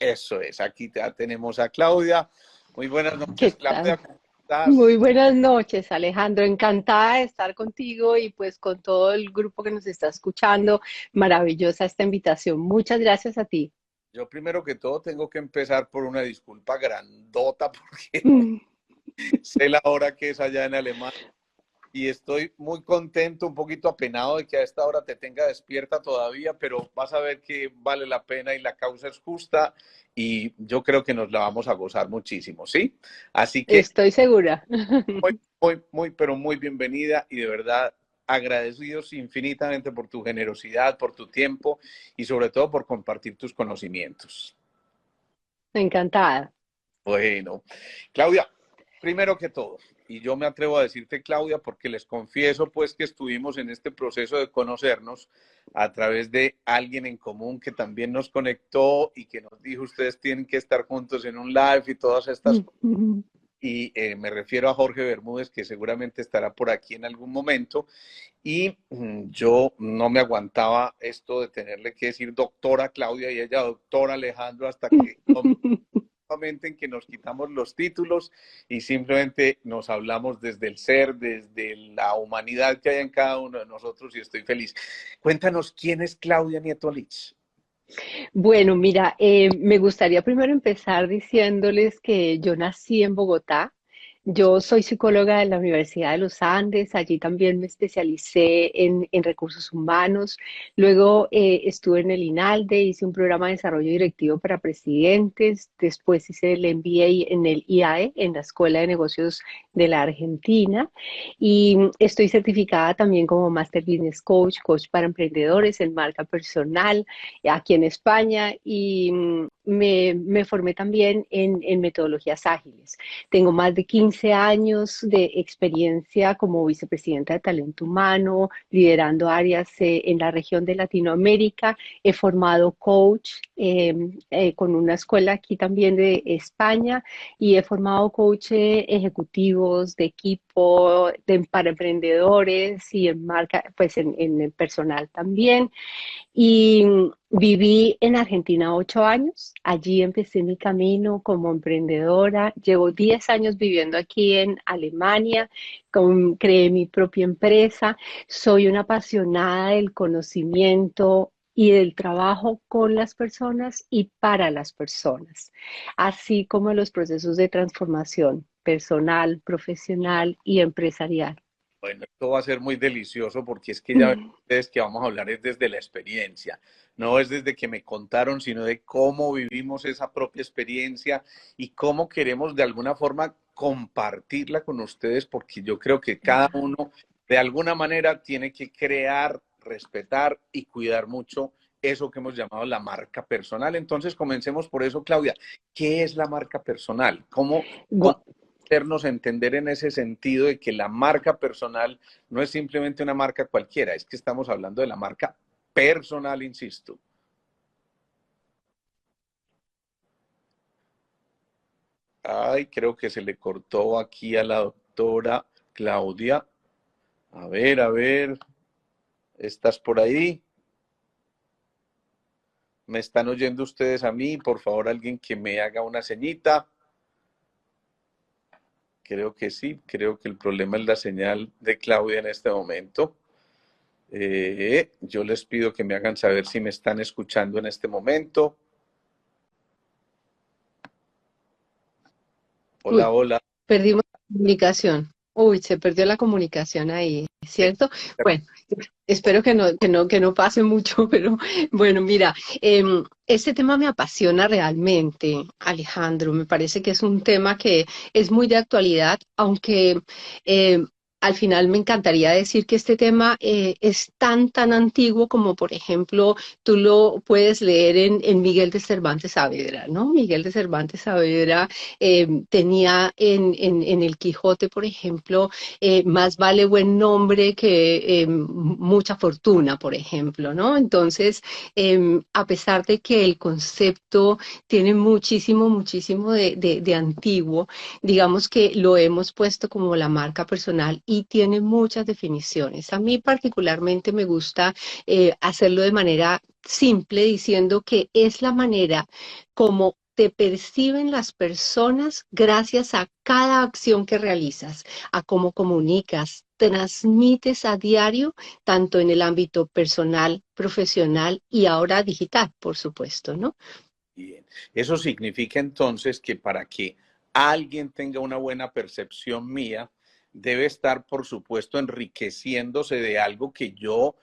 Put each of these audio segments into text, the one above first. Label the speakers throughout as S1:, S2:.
S1: Eso es, aquí ya tenemos a Claudia. Muy buenas
S2: ¿Qué
S1: noches,
S2: tal?
S1: Claudia, ¿cómo estás?
S2: Muy buenas noches, Alejandro. Encantada de estar contigo y pues con todo el grupo que nos está escuchando. Maravillosa esta invitación. Muchas gracias a ti.
S1: Yo primero que todo tengo que empezar por una disculpa grandota porque
S2: Mm.
S1: sé la hora que es allá en Alemania y estoy muy contento, un poquito apenado de que a esta hora te tenga despierta todavía, pero vas a ver que vale la pena y la causa es justa y yo creo que nos la vamos a gozar muchísimo, ¿sí? Así que
S2: Estoy segura.
S1: pero muy bienvenida y de verdad agradecidos infinitamente por tu generosidad, por tu tiempo y sobre todo por compartir tus conocimientos.
S2: Encantada.
S1: Bueno, Claudia, primero que todo, y yo me atrevo a decirte Claudia porque les confieso pues que estuvimos en este proceso de conocernos a través de alguien en común que también nos conectó y que nos dijo ustedes tienen que estar juntos en un live y todas estas cosas. Y me refiero a Jorge Bermúdez, que seguramente estará por aquí en algún momento. Y yo no me aguantaba esto de tenerle que decir doctora Claudia y ella doctora Alejandro hasta que nuevamente en que nos quitamos los títulos y simplemente nos hablamos desde el ser, desde la humanidad que hay en cada uno de nosotros y estoy feliz. Cuéntanos quién es Claudia Nieto Lich.
S2: Bueno, mira, me gustaría primero empezar diciéndoles que yo nací en Bogotá. Yo soy psicóloga de la Universidad de los Andes, allí también me especialicé en recursos humanos. Luego estuve en el INALDE, hice un programa de desarrollo directivo para presidentes. Después hice el MBA en el IAE, en la Escuela de Negocios de la Argentina. Y estoy certificada también como Master Business Coach, coach para emprendedores en marca personal aquí en España y me formé también en metodologías ágiles. Tengo más de 15 años de experiencia como vicepresidenta de talento humano, liderando áreas en la región de Latinoamérica. He formado coach con una escuela aquí también de España y he formado coach ejecutivos de equipo para emprendedores y en marca, pues en el personal también. Y viví en Argentina 8 años. Allí empecé mi camino como emprendedora. Llevo 10 años viviendo aquí en Alemania. Creé mi propia empresa. Soy una apasionada del conocimiento y del trabajo con las personas y para las personas, así como los procesos de transformación personal, profesional y empresarial.
S1: Bueno, esto va a ser muy delicioso porque es que ya ven ustedes que vamos a hablar es desde la experiencia, no es desde que me contaron, sino de cómo vivimos esa propia experiencia y cómo queremos de alguna forma compartirla con ustedes, porque yo creo que cada uno de alguna manera tiene que crear, respetar y cuidar mucho eso que hemos llamado la marca personal. Entonces, comencemos por eso, Claudia. ¿Qué es la marca personal? ¿Cómo hacernos entender en ese sentido de que la marca personal no es simplemente una marca cualquiera, es que estamos hablando de la marca personal, insisto? Ay, creo que se le cortó aquí a la doctora Claudia. A ver, ¿estás por ahí? ¿Me están oyendo ustedes a mí? Por favor, alguien que me haga una ceñita. Creo que sí, creo que el problema es la señal de Claudia en este momento. Yo les pido que me hagan saber si me están escuchando en este momento. Hola,
S2: Uy,
S1: hola.
S2: perdimos la comunicación. Uy, se perdió la comunicación ahí, ¿cierto? Bueno, espero que no pase mucho, pero bueno, mira, este tema me apasiona realmente, Alejandro. Me parece que es un tema que es muy de actualidad, aunque al final me encantaría decir que este tema es tan antiguo como, por ejemplo, tú lo puedes leer en Miguel de Cervantes Saavedra, ¿no? Miguel de Cervantes Saavedra tenía en el Quijote, por ejemplo, más vale buen nombre que mucha fortuna, por ejemplo, ¿no? Entonces, a pesar de que el concepto tiene muchísimo de antiguo, digamos que lo hemos puesto como la marca personal y tiene muchas definiciones. A mí particularmente me gusta hacerlo de manera simple diciendo que es la manera como te perciben las personas gracias a cada acción que realizas, a cómo comunicas, transmites a diario, tanto en el ámbito personal, profesional y ahora digital, por supuesto, ¿no?
S1: Bien. Eso significa entonces que para que alguien tenga una buena percepción mía, debe estar, por supuesto, enriqueciéndose de algo que yo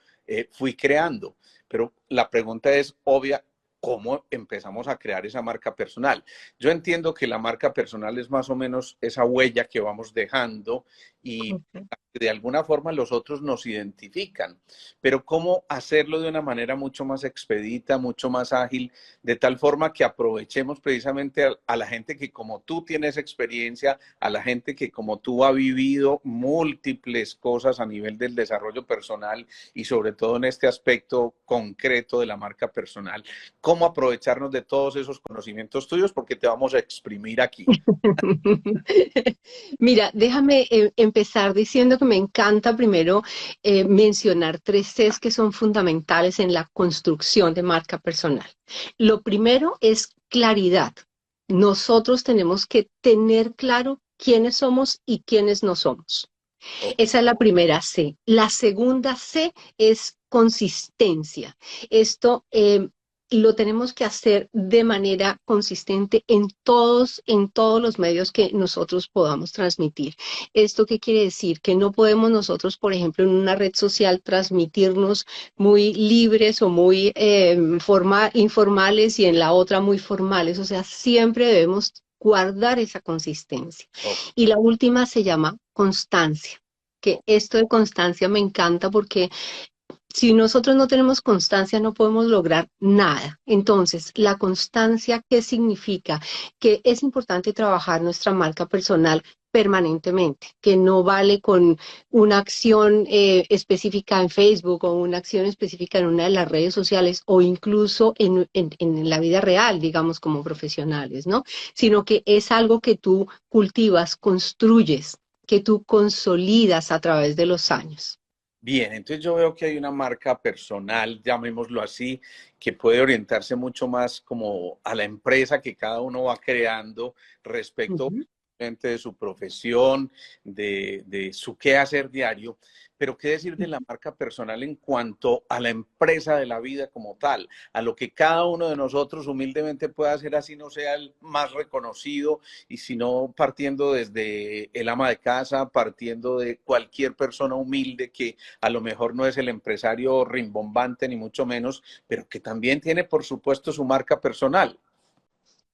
S1: fui creando. Pero la pregunta es obvia, ¿cómo empezamos a crear esa marca personal? Yo entiendo que la marca personal es más o menos esa huella que vamos dejando y de alguna forma los otros nos identifican, pero cómo hacerlo de una manera mucho más expedita, mucho más ágil, de tal forma que aprovechemos precisamente a la gente que como tú tienes experiencia, a la gente que como tú ha vivido múltiples cosas a nivel del desarrollo personal y sobre todo en este aspecto concreto de la marca personal, cómo aprovecharnos de todos esos conocimientos tuyos porque te vamos a exprimir aquí.
S2: Mira, déjame empezar diciendo que me encanta primero mencionar tres Cs que son fundamentales en la construcción de marca personal. Lo primero es claridad. Nosotros tenemos que tener claro quiénes somos y quiénes no somos.
S1: Ok.
S2: Esa es la primera C. La segunda C es consistencia. Esto lo tenemos que hacer de manera consistente en todos los medios que nosotros podamos transmitir. ¿Esto qué quiere decir? Que no podemos nosotros, por ejemplo, en una red social transmitirnos muy libres o muy informales y en la otra muy formales. O sea, siempre debemos guardar esa consistencia.
S1: Ok.
S2: Y la última se llama constancia, que esto de constancia me encanta porque si nosotros no tenemos constancia no podemos lograr nada. Entonces, la constancia, ¿qué significa? Que es importante trabajar nuestra marca personal permanentemente, que no vale con una acción específica en Facebook o una acción específica en una de las redes sociales o incluso en la vida real, digamos, como profesionales, ¿no? Sino que es algo que tú cultivas, construyes, que tú consolidas a través de los años.
S1: Bien, entonces yo veo que hay una marca personal, llamémoslo así, que puede orientarse mucho más como a la empresa que cada uno va creando respecto
S2: Ujú.
S1: de su profesión, de su quehacer diario, pero qué decir de la marca personal en cuanto a la empresa de la vida como tal, a lo que cada uno de nosotros humildemente pueda hacer así no sea el más reconocido y sino partiendo desde el ama de casa, partiendo de cualquier persona humilde que a lo mejor no es el empresario rimbombante ni mucho menos, pero que también tiene por supuesto su marca personal.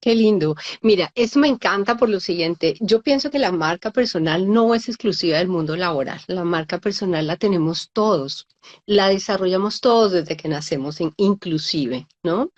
S2: Qué lindo. Mira, esto me encanta por lo siguiente. Yo pienso que la marca personal no es exclusiva del mundo laboral. La marca personal la tenemos todos. La desarrollamos todos desde que nacemos, inclusive, ¿no?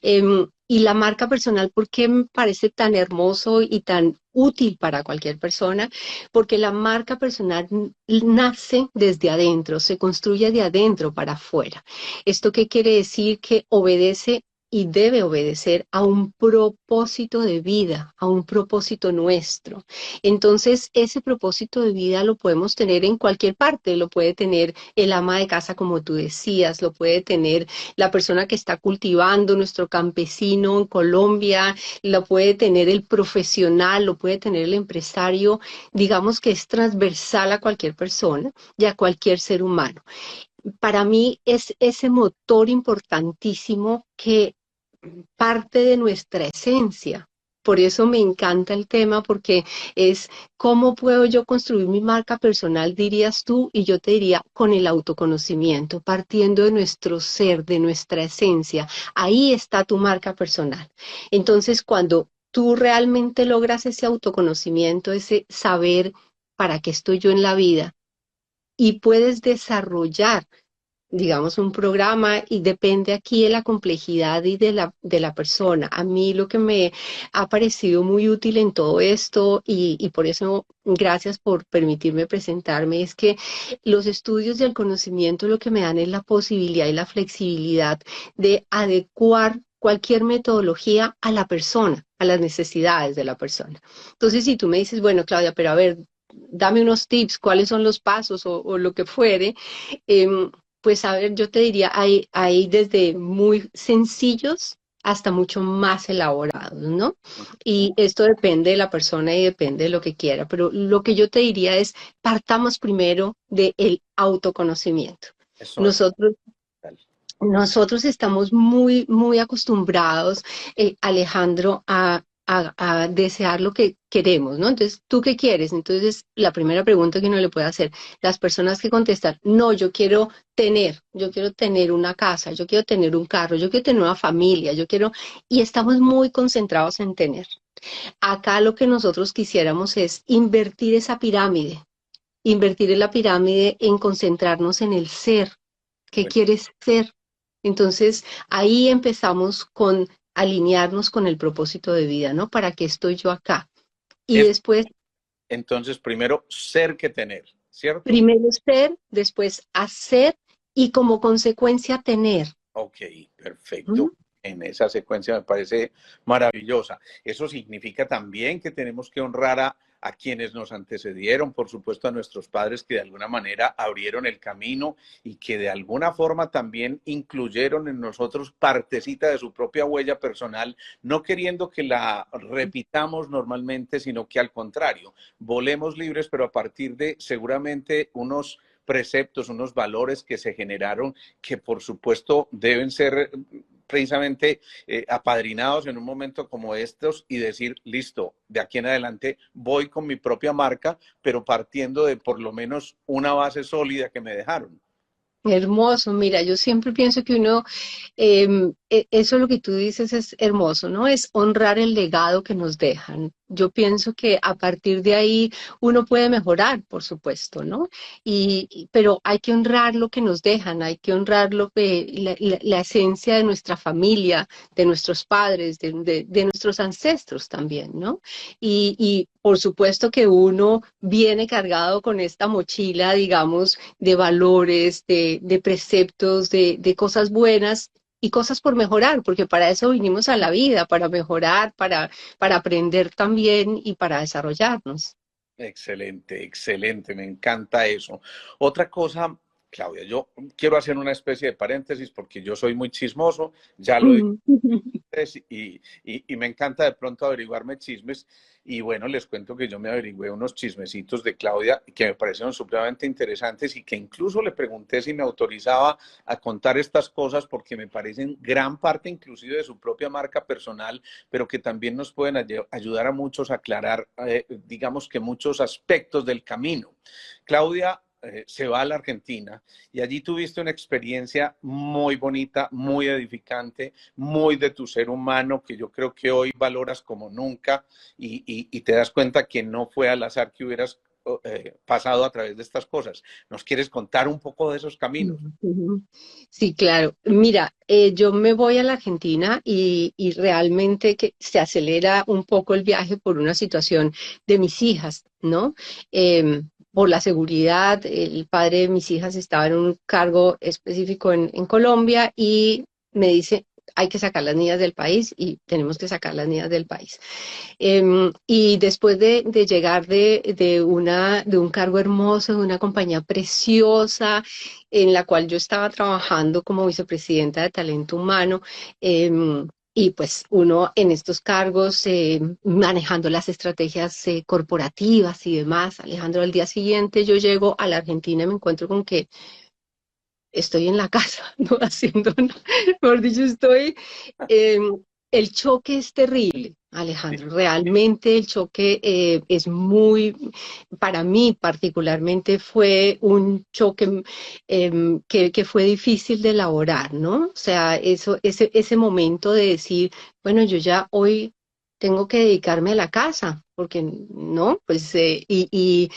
S2: Y la marca personal, ¿por qué me parece tan hermoso y tan útil para cualquier persona? Porque la marca personal nace desde adentro, se construye de adentro para afuera. ¿Esto qué quiere decir? Que obedece y debe obedecer a un propósito de vida, a un propósito nuestro. Entonces, ese propósito de vida lo podemos tener en cualquier parte, lo puede tener el ama de casa, como tú decías, lo puede tener la persona que está cultivando, nuestro campesino en Colombia, lo puede tener el profesional, lo puede tener el empresario, digamos que es transversal a cualquier persona y a cualquier ser humano. Para mí es ese motor importantísimo que parte de nuestra esencia. Por eso me encanta el tema, porque es cómo puedo yo construir mi marca personal, dirías tú, y yo te diría con el autoconocimiento, partiendo de nuestro ser, de nuestra esencia. Ahí está tu marca personal. Entonces, cuando tú realmente logras ese autoconocimiento, ese saber para qué estoy yo en la vida, y puedes desarrollar digamos, un programa y depende aquí de la complejidad y de la persona. A mí lo que me ha parecido muy útil en todo esto y por eso gracias por permitirme presentarme es que los estudios del conocimiento lo que me dan es la posibilidad y la flexibilidad de adecuar cualquier metodología a la persona, a las necesidades de la persona. Entonces, si tú me dices, bueno, Claudia, pero a ver, dame unos tips, cuáles son los pasos o lo que fuere, Pues a ver, yo te diría, hay desde muy sencillos hasta mucho más elaborados, ¿no? Y esto depende de la persona y depende de lo que quiera, pero lo que yo te diría es, partamos primero del autoconocimiento.
S1: Eso es
S2: Nosotros
S1: tal.
S2: nosotros estamos muy, muy acostumbrados, Alejandro, a desear lo que queremos, ¿no? Entonces, ¿tú qué quieres? Entonces, la primera pregunta que uno le puede hacer, las personas que contestan, no, yo quiero tener una casa, yo quiero tener un carro, yo quiero tener una familia, y estamos muy concentrados en tener. Acá lo que nosotros quisiéramos es invertir en la pirámide en concentrarnos en el ser. ¿Qué
S1: Bueno,
S2: quieres ser? Entonces, ahí empezamos con alinearnos con el propósito de vida, ¿no? ¿Para qué estoy yo acá? Y
S1: es
S2: después,
S1: entonces primero ser que tener, ¿cierto?
S2: primero ser, después hacer y como consecuencia tener.
S1: Ok, perfecto.
S2: ¿Mm?
S1: En esa secuencia me parece maravillosa. Eso significa también que tenemos que honrar a quienes nos antecedieron, por supuesto a nuestros padres que de alguna manera abrieron el camino y que de alguna forma también incluyeron en nosotros partecita de su propia huella personal, no queriendo que la repitamos normalmente, sino que al contrario, volemos libres, pero a partir de seguramente unos preceptos, unos valores que se generaron que por supuesto deben ser precisamente apadrinados en un momento como estos y decir, listo, de aquí en adelante voy con mi propia marca, pero partiendo de por lo menos una base sólida que me dejaron.
S2: Hermoso, mira, yo siempre pienso que eso lo que tú dices es hermoso, ¿no? Es honrar el legado que nos dejan. Yo pienso que a partir de ahí uno puede mejorar, por supuesto, ¿no? Pero hay que honrar lo que nos dejan, hay que honrar la esencia de nuestra familia, de nuestros padres, de nuestros ancestros también, ¿no? Y por supuesto que uno viene cargado con esta mochila, digamos, de valores, de preceptos, de cosas buenas y cosas por mejorar, porque para eso vinimos a la vida, para mejorar, para aprender también y para desarrollarnos.
S1: Excelente, excelente, me encanta eso. Otra cosa, Claudia, yo quiero hacer una especie de paréntesis porque yo soy muy chismoso, ya lo dije y me encanta de pronto averiguarme chismes. Y bueno, les cuento que yo me averigüé unos chismecitos de Claudia que me parecieron supremamente interesantes y que incluso le pregunté si me autorizaba a contar estas cosas porque me parecen gran parte inclusive de su propia marca personal, pero que también nos pueden ayudar a muchos a aclarar, digamos que muchos aspectos del camino. Claudia se va a la Argentina y allí tuviste una experiencia muy bonita, muy edificante, muy de tu ser humano, que yo creo que hoy valoras como nunca y te das cuenta que no fue al azar que hubieras pasado a través de estas cosas. ¿Nos quieres contar un poco de esos caminos?
S2: Ujú. Sí, claro. Mira, yo me voy a la Argentina y realmente que se acelera un poco el viaje por una situación de mis hijas, ¿no? Por la seguridad, el padre de mis hijas estaba en un cargo específico en Colombia y me dice, hay que sacar las niñas del país y tenemos que sacar las niñas del país. Y después de llegar de un cargo hermoso, de una compañía preciosa, en la cual yo estaba trabajando como vicepresidenta de talento humano, y pues uno en estos cargos, manejando las estrategias corporativas y demás. Alejandro, al día siguiente yo llego a la Argentina y me encuentro con que estoy en la casa, no haciendo nada. Mejor dicho, eh, el choque es terrible, Alejandro. Realmente el choque es para mí particularmente fue un choque que fue difícil de elaborar, ¿no? O sea, ese momento de decir, bueno, yo ya hoy tengo que dedicarme a la casa, porque no, pues, y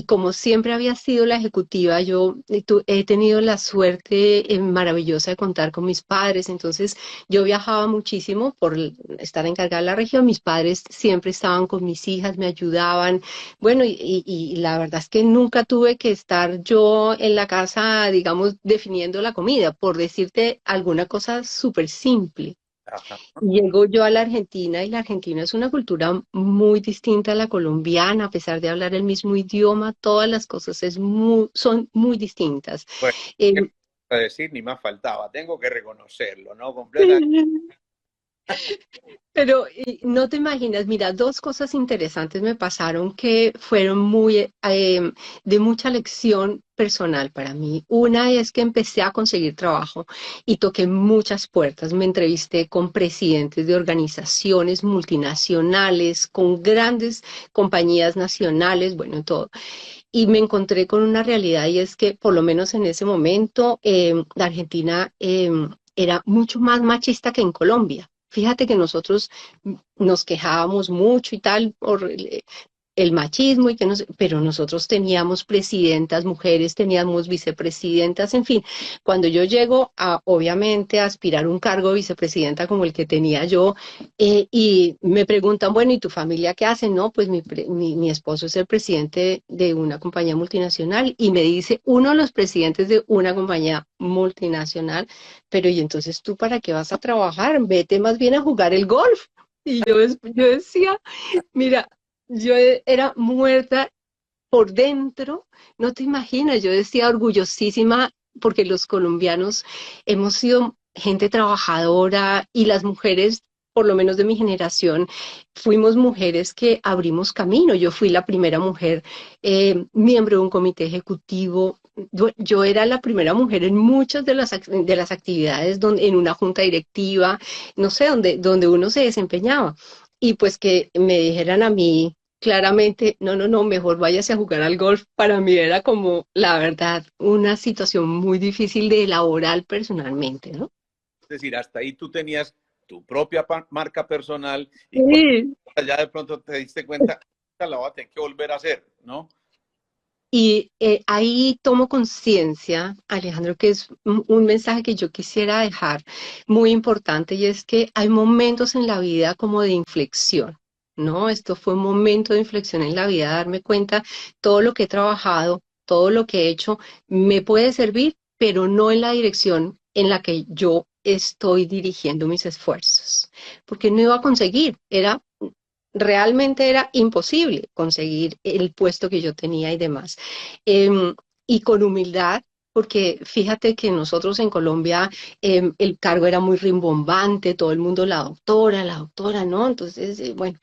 S2: como siempre había sido la ejecutiva, yo he tenido la suerte maravillosa de contar con mis padres, entonces yo viajaba muchísimo por estar encargada de la región, mis padres siempre estaban con mis hijas, me ayudaban, bueno, y la verdad es que nunca tuve que estar yo en la casa, digamos, definiendo la comida, por decirte alguna cosa súper simple.
S1: Ajá.
S2: Llego yo a la Argentina y la Argentina es una cultura muy distinta a la colombiana, a pesar de hablar el mismo idioma, todas las cosas son muy distintas.
S1: Bueno,
S2: Eh,
S1: a decir, ni más faltaba, tengo que reconocerlo, ¿no? Completamente.
S2: Pero no te imaginas, mira, dos cosas interesantes me pasaron que fueron muy de mucha lección personal para mí. Una es que empecé a conseguir trabajo y toqué muchas puertas. Me entrevisté con presidentes de organizaciones multinacionales, con grandes compañías nacionales, bueno, todo. Y me encontré con una realidad y es que por lo menos en ese momento la Argentina era mucho más machista que en Colombia. Fíjate que nosotros nos quejábamos mucho y tal por el machismo y que no sé, pero nosotros teníamos presidentas mujeres, teníamos vicepresidentas, en fin, cuando yo llego a, obviamente, a aspirar un cargo de vicepresidenta como el que tenía yo, y me preguntan, bueno, ¿y tu familia qué hace? No, pues mi esposo es el presidente de una compañía multinacional y me dice, uno de los presidentes de una compañía multinacional, pero ¿y entonces tú para qué vas a trabajar? Vete más bien a jugar el golf. Y yo decía, mira, yo era muerta por dentro, no te imaginas, yo decía orgullosísima porque los colombianos hemos sido gente trabajadora y las mujeres, por lo menos de mi generación, fuimos mujeres que abrimos camino. Yo fui la primera mujer miembro de un comité ejecutivo. Yo era la primera mujer en muchas de las actividades donde, en una junta directiva, no sé, donde uno se desempeñaba. Y pues que me dijeran a mí, claramente, no, no, no, mejor váyase a jugar al golf. Para mí era como, la verdad, una situación muy difícil de elaborar personalmente, ¿no?
S1: Es decir, hasta ahí tú tenías tu propia marca personal y cuando
S2: Sí.
S1: ya de pronto te diste cuenta, "Esta la voy a tener que volver a hacer, ¿no?"
S2: Y ahí tomo conciencia, Alejandro, que es un mensaje que yo quisiera dejar muy importante y es que hay momentos en la vida como de inflexión, ¿no? Esto fue un momento de inflexión en la vida, darme cuenta, todo lo que he trabajado, todo lo que he hecho, me puede servir, pero no en la dirección en la que yo estoy dirigiendo mis esfuerzos, porque no iba a conseguir, realmente era imposible conseguir el puesto que yo tenía y demás. Y con humildad, porque fíjate que nosotros en Colombia el cargo era muy rimbombante, todo el mundo la doctora, ¿no? Entonces, bueno,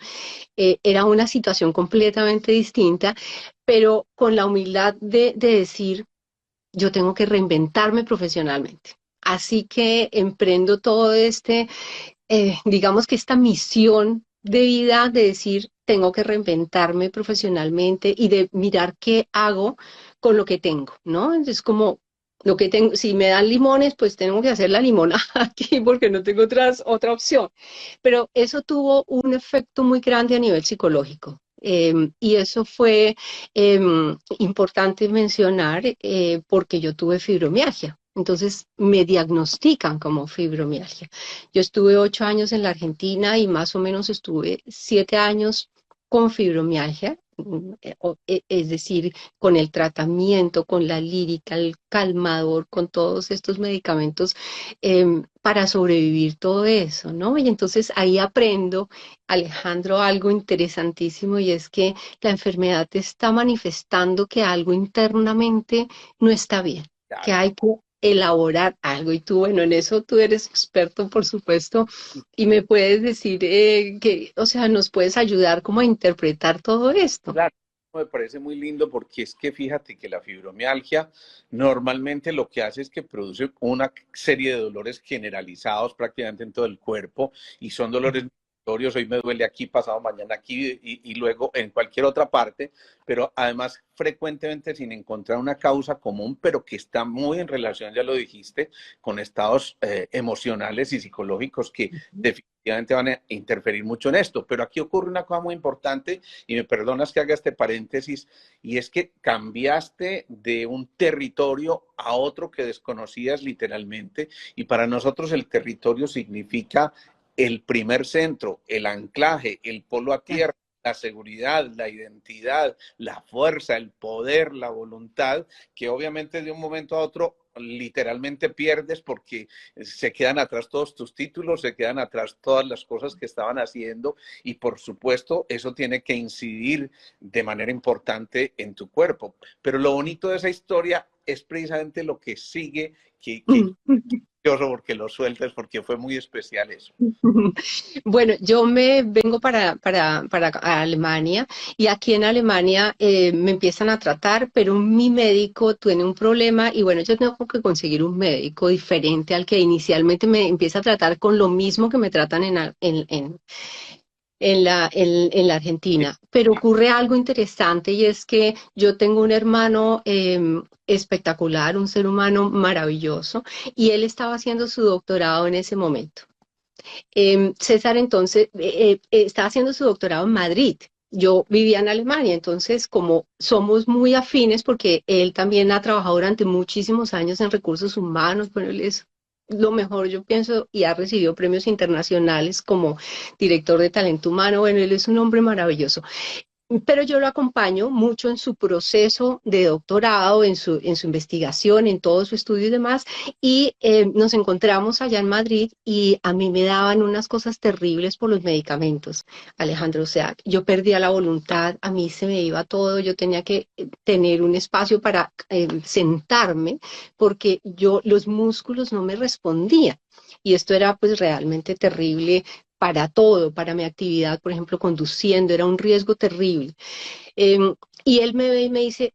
S2: era una situación completamente distinta, pero con la humildad de decir, yo tengo que reinventarme profesionalmente. Así que emprendo todo digamos que esta misión de vida de decir, tengo que reinventarme profesionalmente y de mirar qué hago con lo que tengo, ¿no? Es como lo que tengo, si me dan limones, pues tengo que hacer la limonada aquí porque no tengo otra opción. Pero eso tuvo un efecto muy grande a nivel psicológico. Y eso fue importante mencionar porque yo tuve fibromialgia. Entonces me diagnostican como fibromialgia. Yo estuve 8 años en la Argentina y más o menos estuve 7 años con fibromialgia, es decir, con el tratamiento, con la lírica, el calmador, con todos estos medicamentos para sobrevivir todo eso, ¿no? Y entonces ahí aprendo, Alejandro, algo interesantísimo y es que la enfermedad te está manifestando que algo internamente no está bien, que
S1: Claro.
S2: hay que elaborar algo. Y tú, bueno, en eso tú eres experto, por supuesto, y me puedes decir o sea, nos puedes ayudar como a interpretar todo esto.
S1: Claro, me parece muy lindo porque es que fíjate que la fibromialgia normalmente lo que hace es que produce una serie de dolores generalizados prácticamente en todo el cuerpo y son dolores transitorios. Hoy me duele aquí, pasado mañana aquí y luego en cualquier otra parte, pero además frecuentemente sin encontrar una causa común, pero que está muy en relación, ya lo dijiste, con estados emocionales y psicológicos que definitivamente van a interferir mucho en esto. Pero aquí ocurre una cosa muy importante y me perdonas que haga este paréntesis, y es que cambiaste de un territorio a otro que desconocías literalmente, y para nosotros el territorio significa el primer centro, el anclaje, el polo a tierra, la seguridad, la identidad, la fuerza, el poder, la voluntad, que obviamente de un momento a otro literalmente pierdes porque se quedan atrás todos tus títulos, se quedan atrás todas las cosas que estaban haciendo y por supuesto eso tiene que incidir de manera importante en tu cuerpo. Pero lo bonito de esa historia es precisamente lo que sigue, que curioso porque lo sueltas, porque fue muy especial eso.
S2: Bueno, yo me vengo para Alemania y aquí en Alemania me empiezan a tratar, pero mi médico tiene un problema y bueno, yo tengo que conseguir un médico diferente al que inicialmente me empieza a tratar con lo mismo que me tratan en la Argentina. Pero ocurre algo interesante y es que yo tengo un hermano espectacular, un ser humano maravilloso y él estaba haciendo su doctorado en ese momento. César entonces estaba haciendo su doctorado en Madrid. Yo vivía en Alemania, entonces como somos muy afines, porque él también ha trabajado durante muchísimos años en recursos humanos, bueno, él es lo mejor, yo pienso, y ha recibido premios internacionales como director de talento humano, bueno, él es un hombre maravilloso. Pero yo lo acompaño mucho en su proceso de doctorado, en su investigación, en todo su estudio y demás, y nos encontramos allá en Madrid y a mí me daban unas cosas terribles por los medicamentos, Alejandro, o sea, yo perdía la voluntad, a mí se me iba todo, yo tenía que tener un espacio para sentarme porque los músculos no me respondían. Y esto era pues realmente terrible para todo, para mi actividad, por ejemplo, conduciendo, era un riesgo terrible. Eh, y él me ve y me dice,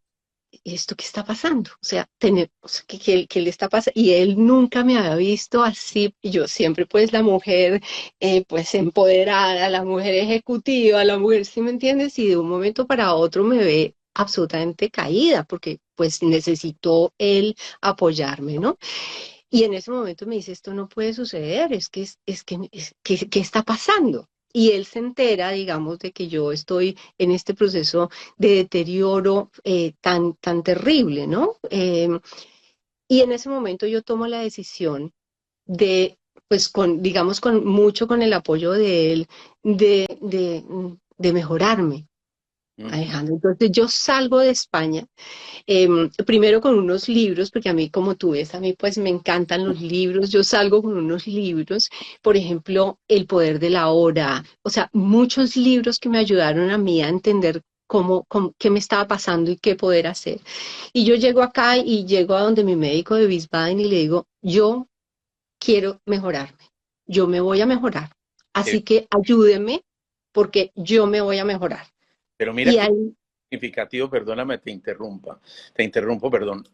S2: ¿esto qué está pasando? O sea, ¿qué le está pasando? Y él nunca me había visto así, y yo siempre pues la mujer pues empoderada, la mujer ejecutiva, la mujer, ¿sí me entiendes? Y de un momento para otro me ve absolutamente caída, porque pues necesitó él apoyarme, ¿no? Y en ese momento me dice, esto no puede suceder, ¿qué está pasando? Y él se entera, digamos, de que yo estoy en este proceso de deterioro tan terrible, ¿no? Y en ese momento yo tomo la decisión de, pues, digamos, con el apoyo de él, de mejorarme,
S1: Ujú.
S2: Alejandro. Entonces yo salgo de España primero con unos libros, porque a mí, como tú ves, a mí pues me encantan los libros, yo salgo con unos libros, por ejemplo, El poder de la hora, o sea, muchos libros que me ayudaron a mí a entender qué me estaba pasando y qué poder hacer. Y yo llego acá y llego a donde mi médico de Wiesbaden y le digo, yo quiero mejorarme, yo me voy a mejorar,
S1: Eh,
S2: así que ayúdeme porque yo me voy a mejorar.
S1: Pero mira
S2: Y
S1: que
S2: ahí
S1: significativo, perdóname, te interrumpo, perdón.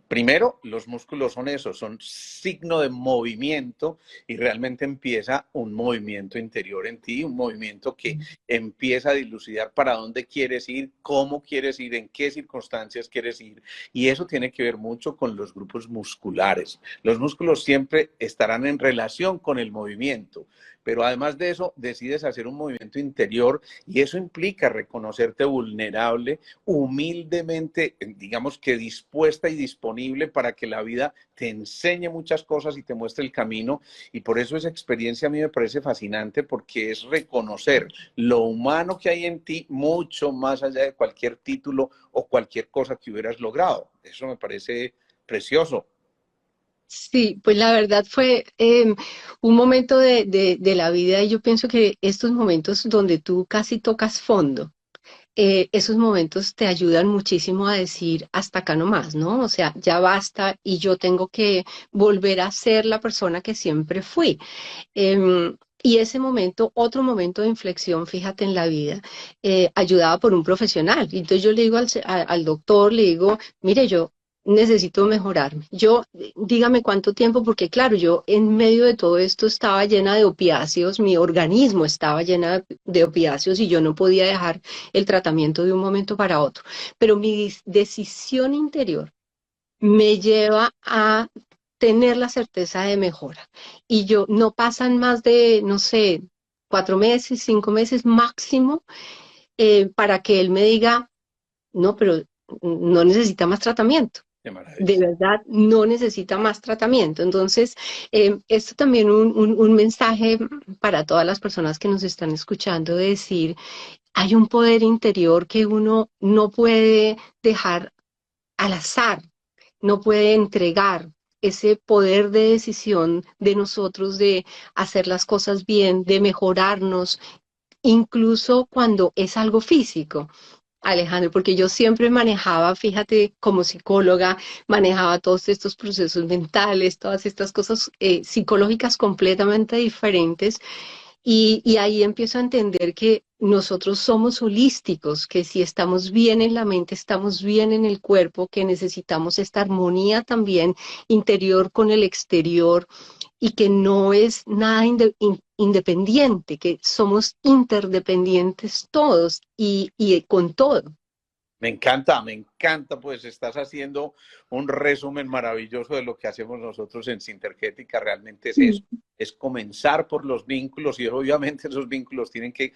S1: Primero, los músculos son eso, son signo de movimiento y realmente empieza un movimiento interior en ti, un movimiento que empieza a dilucidar para dónde quieres ir, cómo quieres ir, en qué circunstancias quieres ir. Y eso tiene que ver mucho con los grupos musculares. Los músculos siempre estarán en relación con el movimiento, pero además de eso, decides hacer un movimiento interior y eso implica reconocerte vulnerable, humildemente, digamos que dispuesta y disponible para que la vida te enseñe muchas cosas y te muestre el camino. Y por eso esa experiencia a mí me parece fascinante porque es reconocer lo humano que hay en ti mucho más allá de cualquier título o cualquier cosa que hubieras logrado. Eso me parece precioso.
S2: sí, pues la verdad fue un momento de la vida y yo pienso que estos momentos donde tú casi tocas fondo, esos momentos te ayudan muchísimo a decir hasta acá nomás, ¿no? O sea, ya basta y yo tengo que volver a ser la persona que siempre fui. Y ese momento, otro momento de inflexión, fíjate en la vida, ayudada por un profesional. Y entonces yo le digo al doctor, le digo, mire, yo necesito mejorarme. Dígame cuánto tiempo, porque claro, yo en medio de todo esto estaba llena de opiáceos, mi organismo estaba llena de opiáceos y yo no podía dejar el tratamiento de un momento para otro. Pero mi decisión interior me lleva a tener la certeza de mejora. Y yo, no pasan más de, no sé, 4 meses, 5 meses máximo, para que él me diga, no, pero no necesita más tratamiento.
S1: Qué
S2: De
S1: maravilla.
S2: verdad, no necesita más tratamiento. Entonces, esto también un mensaje para todas las personas que nos están escuchando, de decir, hay un poder interior que uno no puede dejar al azar, no puede entregar ese poder de decisión de nosotros de hacer las cosas bien, de mejorarnos, incluso cuando es algo físico. Alejandro, porque yo siempre manejaba, fíjate, como psicóloga, manejaba todos estos procesos mentales, todas estas cosas psicológicas completamente diferentes. Y ahí empiezo a entender que nosotros somos holísticos, que si estamos bien en la mente, estamos bien en el cuerpo, que necesitamos esta armonía también interior con el exterior y que no es nada independiente, que somos interdependientes todos y con todo.
S1: me encanta, pues estás haciendo un resumen maravilloso de lo que hacemos nosotros en Sintergética, realmente es eso, es comenzar por los vínculos y obviamente esos vínculos tienen que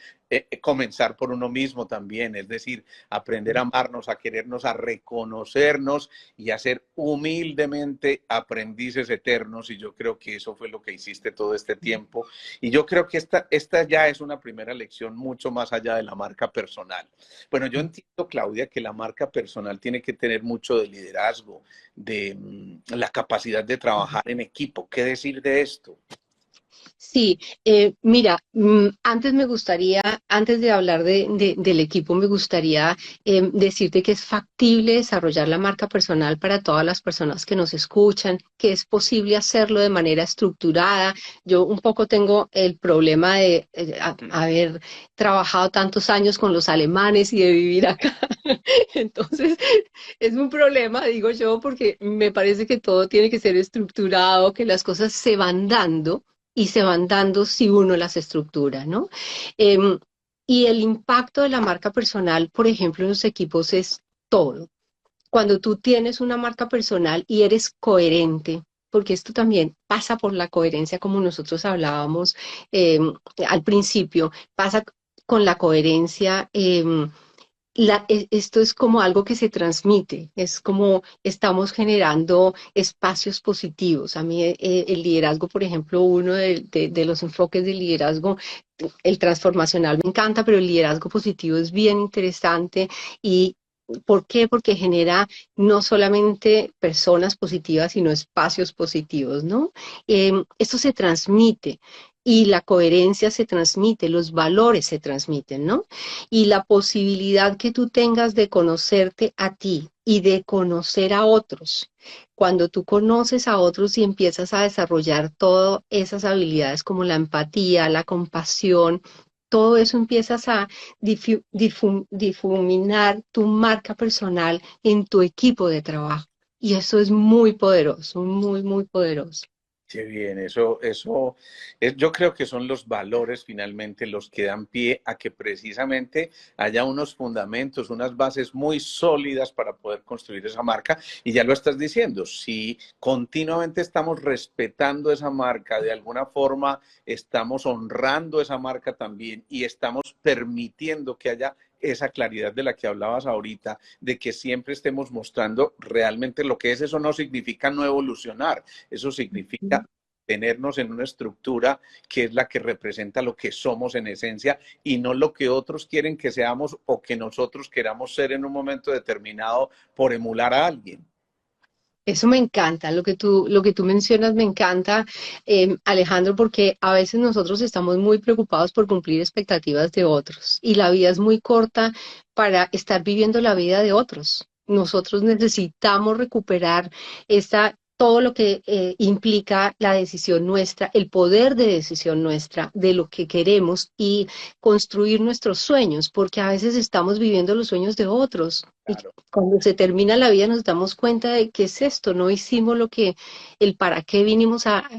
S1: comenzar por uno mismo también, es decir, aprender a amarnos, a querernos, a reconocernos y a ser humildemente aprendices eternos y yo creo que eso fue lo que hiciste todo este tiempo y yo creo que esta ya es una primera lección mucho más allá de la marca personal. Bueno, yo entiendo, Claudia, que la marca personal tiene que tener mucho de liderazgo, de la capacidad de trabajar en equipo. ¿Qué decir de esto?
S2: Sí, mira, antes me gustaría, antes de hablar del equipo, me gustaría decirte que es factible desarrollar la marca personal para todas las personas que nos escuchan, que es posible hacerlo de manera estructurada. Yo un poco tengo el problema de haber trabajado tantos años con los alemanes y de vivir acá. Entonces, es un problema, digo yo, porque me parece que todo tiene que ser estructurado, que las cosas se van dando y se van dando si uno las estructura, ¿no? Em, y el impacto de la marca personal, por ejemplo, en los equipos es todo. Cuando tú tienes una marca personal y eres coherente, porque esto también pasa por la coherencia, como nosotros hablábamos al principio, pasa con la coherencia. Esto es como algo que se transmite, es como estamos generando espacios positivos. A mí el liderazgo, por ejemplo, uno de los enfoques del liderazgo, el transformacional me encanta, pero el liderazgo positivo es bien interesante. ¿Y por qué? Porque genera no solamente personas positivas, sino espacios positivos, ¿no? Esto se transmite. Y la coherencia se transmite, los valores se transmiten, ¿no? Y la posibilidad que tú tengas de conocerte a ti y de conocer a otros. Cuando tú conoces a otros y empiezas a desarrollar todas esas habilidades como la empatía, la compasión, todo eso empiezas a difuminar tu marca personal en tu equipo de trabajo. Y eso es muy poderoso, muy, muy poderoso.
S1: Qué bien, yo creo que son los valores finalmente los que dan pie a que precisamente haya unos fundamentos, unas bases muy sólidas para poder construir esa marca. Y ya lo estás diciendo, si continuamente estamos respetando esa marca, de alguna forma estamos honrando esa marca también y estamos permitiendo que haya esa claridad de la que hablabas ahorita, de que siempre estemos mostrando realmente lo que es, eso no significa no evolucionar, eso significa tenernos en una estructura que es la que representa lo que somos en esencia y no lo que otros quieren que seamos o que nosotros queramos ser en un momento determinado por emular a alguien.
S2: Eso me encanta, lo que tú mencionas me encanta, Alejandro, porque a veces nosotros estamos muy preocupados por cumplir expectativas de otros y la vida es muy corta para estar viviendo la vida de otros. Nosotros necesitamos recuperar todo lo que implica la decisión nuestra, el poder de decisión nuestra, de lo que queremos y construir nuestros sueños, porque a veces estamos viviendo los sueños de otros. Y
S1: Claro.
S2: cuando se termina la vida nos damos cuenta de qué es esto, no hicimos el para qué vinimos a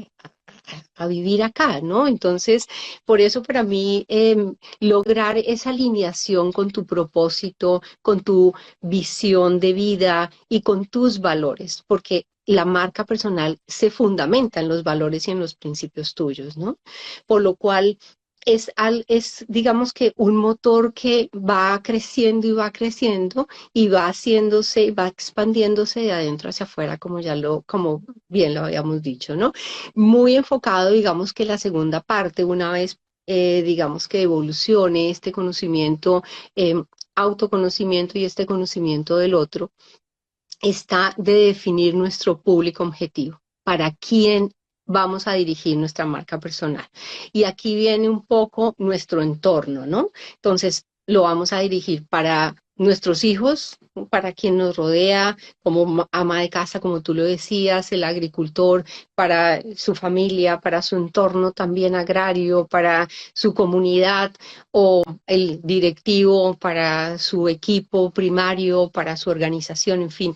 S2: vivir acá, ¿no? Entonces, por eso para mí lograr esa alineación con tu propósito, con tu visión de vida y con tus valores, porque la marca personal se fundamenta en los valores y en los principios tuyos, ¿no? Por lo cual digamos que un motor que va creciendo y va creciendo y va haciéndose, va expandiéndose de adentro hacia afuera, como bien lo habíamos dicho, ¿no? Muy enfocado, digamos que la segunda parte, una vez, digamos que evolucione este conocimiento, autoconocimiento y este conocimiento del otro, está de definir nuestro público objetivo, para quién vamos a dirigir nuestra marca personal. Y aquí viene un poco nuestro entorno, ¿no? Entonces, lo vamos a dirigir para nuestros hijos, para quien nos rodea, como ama de casa, como tú lo decías, el agricultor, para su familia, para su entorno también agrario, para su comunidad, o el directivo, para su equipo primario, para su organización, en fin.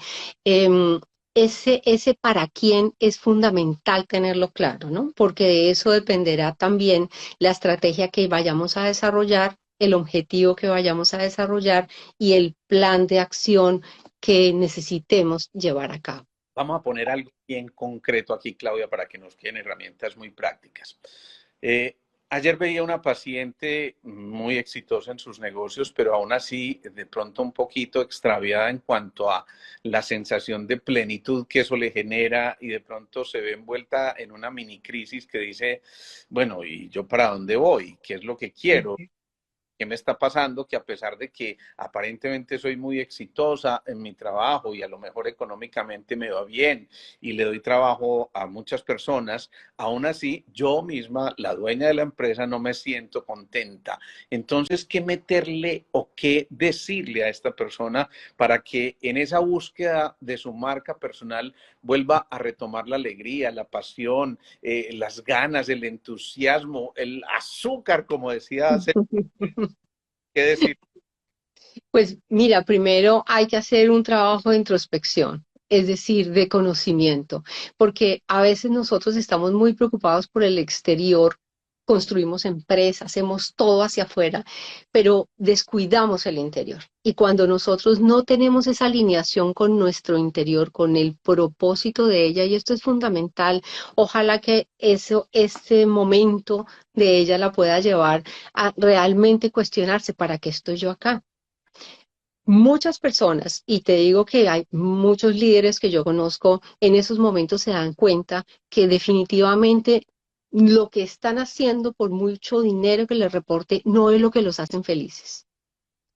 S2: Ese para quién es fundamental tenerlo claro, ¿no? Porque de eso dependerá también la estrategia que vayamos a desarrollar, el objetivo que vayamos a desarrollar y el plan de acción que necesitemos llevar a cabo.
S1: Vamos a poner algo bien concreto aquí, Claudia, para que nos queden herramientas muy prácticas. Eh, Ayer veía una paciente muy exitosa en sus negocios, pero aún así de pronto un poquito extraviada en cuanto a la sensación de plenitud que eso le genera y de pronto se ve envuelta en una mini crisis que dice, bueno, ¿y yo para dónde voy? ¿Qué es lo que quiero? ¿Qué me está pasando? Que a pesar de que aparentemente soy muy exitosa en mi trabajo y a lo mejor económicamente me va bien y le doy trabajo a muchas personas, aún así yo misma, la dueña de la empresa, no me siento contenta. Entonces, ¿qué meterle o qué decirle a esta persona para que en esa búsqueda de su marca personal vuelva a retomar la alegría, la pasión, las ganas, el entusiasmo, el azúcar, como decía hace qué decir?
S2: Pues mira, primero hay que hacer un trabajo de introspección, es decir, de conocimiento, porque a veces nosotros estamos muy preocupados por el exterior, construimos empresas, hacemos todo hacia afuera, pero descuidamos el interior. Y cuando nosotros no tenemos esa alineación con nuestro interior, con el propósito de ella, y esto es fundamental, ojalá que ese momento de ella la pueda llevar a realmente cuestionarse, ¿para qué estoy yo acá? Muchas personas, y te digo que hay muchos líderes que yo conozco, en esos momentos se dan cuenta que definitivamente lo que están haciendo por mucho dinero que les reporte no es lo que los hacen felices.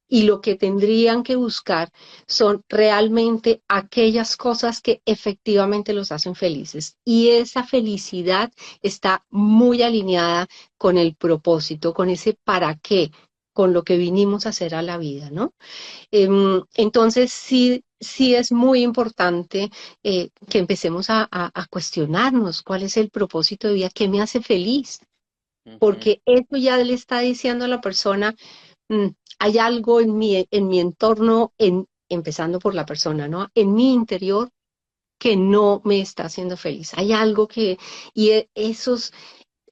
S2: Y lo que tendrían que buscar son realmente aquellas cosas que efectivamente los hacen felices. Y esa felicidad está muy alineada con el propósito, con ese para qué, con lo que vinimos a hacer a la vida, ¿no? Entonces, sí, sí es muy importante que empecemos a cuestionarnos cuál es el propósito de vida, qué me hace feliz,
S1: Uh -huh.
S2: porque eso ya le está diciendo a la persona, mm, hay algo en mi entorno, empezando por la persona, ¿no? En mi interior que no me está haciendo feliz. Hay algo que, y esos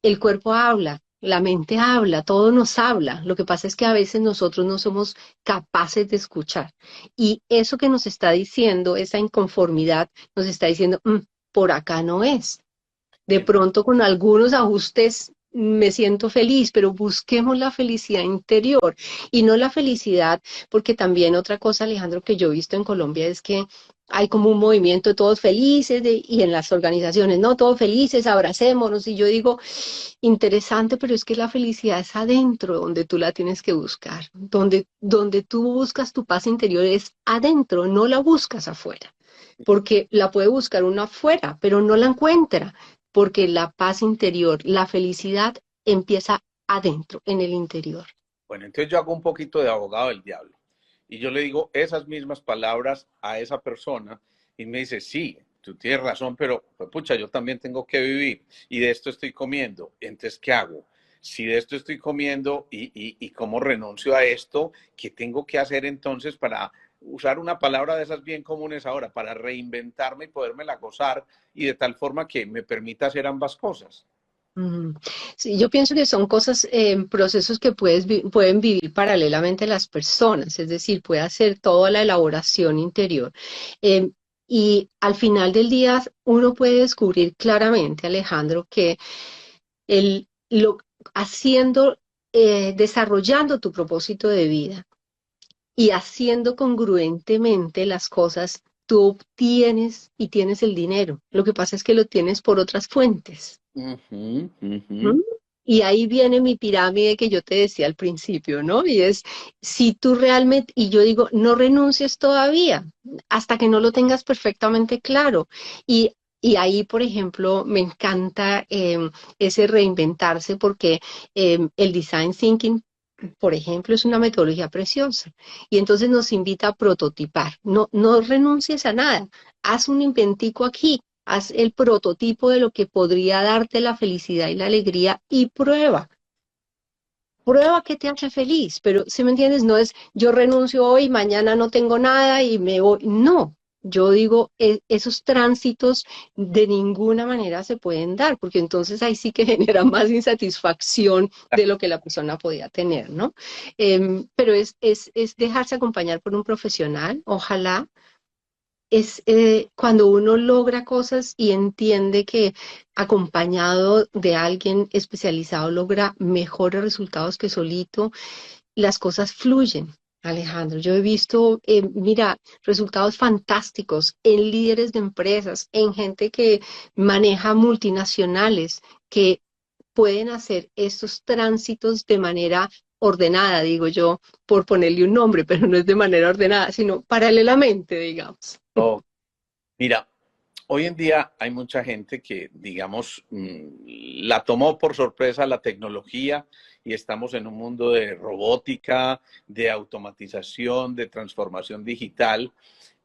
S2: el cuerpo habla, la mente habla, todo nos habla. Lo que pasa es que a veces nosotros no somos capaces de escuchar. Y eso que nos está diciendo, esa inconformidad, nos está diciendo, por acá no es. De pronto con algunos ajustes me siento feliz, pero busquemos la felicidad interior y no la felicidad, porque también otra cosa, Alejandro, que yo he visto en Colombia es que hay como un movimiento de todos felices y en las organizaciones, no, todos felices, abracémonos. Y yo digo, interesante, pero es que la felicidad es adentro donde tú la tienes que buscar. Donde tú buscas tu paz interior es adentro, no la buscas afuera. Porque la puede buscar uno afuera, pero no la encuentra porque la paz interior, la felicidad empieza adentro, en el interior.
S1: Bueno, entonces yo hago un poquito de abogado del diablo y yo le digo esas mismas palabras a esa persona y me dice, sí, tú tienes razón, pero pues, pucha, yo también tengo que vivir y de esto estoy comiendo. Entonces, ¿qué hago? Si de esto estoy comiendo y cómo renuncio a esto, ¿qué tengo que hacer entonces para usar una palabra de esas bien comunes ahora, para reinventarme y podérmela gozar y de tal forma que me permita hacer ambas cosas?
S2: Sí, yo pienso que son cosas, procesos que pueden vivir paralelamente las personas, es decir, puede hacer toda la elaboración interior. Eh, y al final del día uno puede descubrir claramente, Alejandro, que lo haciendo, desarrollando tu propósito de vida y haciendo congruentemente las cosas, tú obtienes y tienes el dinero. Lo que pasa es que lo tienes por otras fuentes.
S1: Uh -huh, uh -huh.
S2: ¿Mm? Y ahí viene mi pirámide que yo te decía al principio, ¿no? Y es, si tú realmente, y yo digo, no renuncies todavía, hasta que no lo tengas perfectamente claro. Y ahí, por ejemplo, me encanta ese reinventarse porque el design thinking por ejemplo, es una metodología preciosa. Y entonces nos invita a prototipar. No, no renuncies a nada. Haz un inventico aquí. Haz el prototipo de lo que podría darte la felicidad y la alegría y prueba. Prueba que te hace feliz. Pero, si me entiendes, no es yo renuncio hoy, mañana no tengo nada y me voy. No. Yo digo, esos tránsitos de ninguna manera se pueden dar, porque entonces ahí sí que genera más insatisfacción de lo que la persona podía tener, ¿no? Pero es dejarse acompañar por un profesional, ojalá. Es cuando uno logra cosas y entiende que acompañado de alguien especializado logra mejores resultados que solito, las cosas fluyen. Alejandro, yo he visto, mira, resultados fantásticos en líderes de empresas, en gente que maneja multinacionales, que pueden hacer estos tránsitos de manera ordenada, digo yo, por ponerle un nombre, pero no es de manera ordenada, sino paralelamente, digamos.
S1: Oh, mira, hoy en día hay mucha gente que, digamos, la tomó por sorpresa la tecnología y estamos en un mundo de robótica, de automatización, de transformación digital.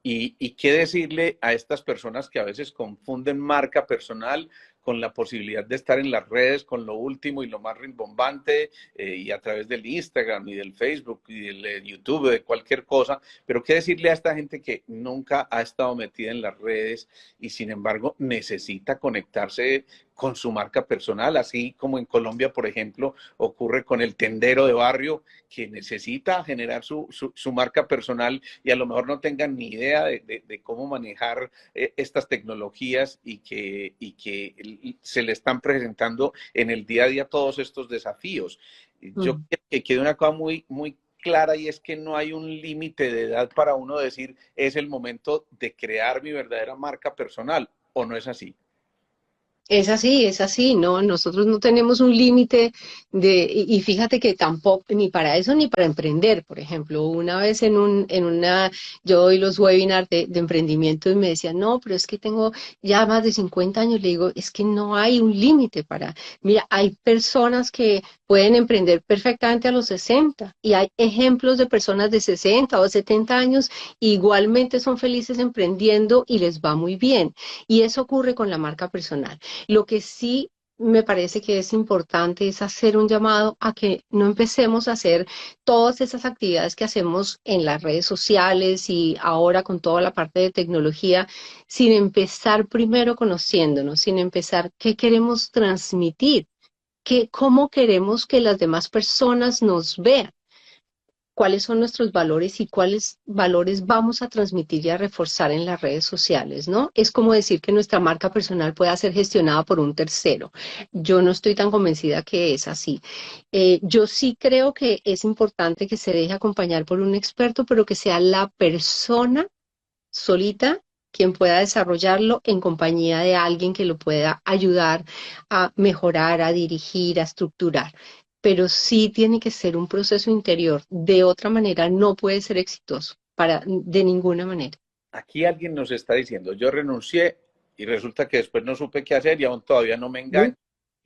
S1: Y qué decirle a estas personas que a veces confunden marca personal con la posibilidad de estar en las redes con lo último y lo más rimbombante y a través del Instagram y del Facebook y del YouTube, de cualquier cosa, pero qué decirle a esta gente que nunca ha estado metida en las redes y sin embargo necesita conectarse con su marca personal, así como en Colombia, por ejemplo, ocurre con el tendero de barrio que necesita generar su marca personal y a lo mejor no tengan ni idea de cómo manejar estas tecnologías y que se le están presentando en el día a día todos estos desafíos. Yo
S2: Mm.
S1: quiero que quede una cosa muy clara y es que no hay un límite de edad para uno decir es el momento de crear mi verdadera marca personal o no es así.
S2: Es así, ¿no? Nosotros no tenemos un límite y fíjate que tampoco, ni para eso ni para emprender, por ejemplo. Una vez yo doy los webinars de emprendimiento y me decían, no, pero es que tengo ya más de 50 años. Le digo, es que no hay un límite mira, hay personas que pueden emprender perfectamente a los 60 y hay ejemplos de personas de 60 o 70 años, igualmente son felices emprendiendo y les va muy bien. Y eso ocurre con la marca personal. Lo que sí me parece que es importante es hacer un llamado a que no empecemos a hacer todas esas actividades que hacemos en las redes sociales y ahora con toda la parte de tecnología, sin empezar primero conociéndonos, sin empezar qué queremos transmitir, cómo queremos que las demás personas nos vean, cuáles son nuestros valores y cuáles valores vamos a transmitir y a reforzar en las redes sociales, ¿no? Es como decir que nuestra marca personal pueda ser gestionada por un tercero. Yo no estoy tan convencida que es así. Yo sí creo que es importante que se deje acompañar por un experto, pero que sea la persona solita quien pueda desarrollarlo en compañía de alguien que lo pueda ayudar a mejorar, a dirigir, a estructurar. Pero sí tiene que ser un proceso interior. De otra manera, no puede ser exitoso de ninguna manera.
S1: Aquí alguien nos está diciendo, yo renuncié y resulta que después no supe qué hacer y aún todavía no me
S2: ¿Mm?
S1: engaño.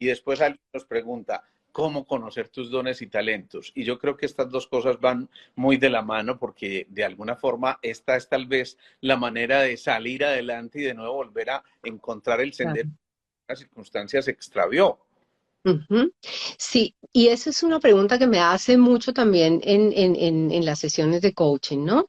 S1: Y después alguien nos pregunta, ¿cómo conocer tus dones y talentos? Y yo creo que estas dos cosas van muy de la mano porque de alguna forma esta es tal vez la manera de salir adelante y de nuevo volver a encontrar el sendero
S2: Claro.
S1: que en las circunstancias se extravió.
S2: Ujú. Sí, y esa es una pregunta que me hace mucho también en las sesiones de coaching, ¿no?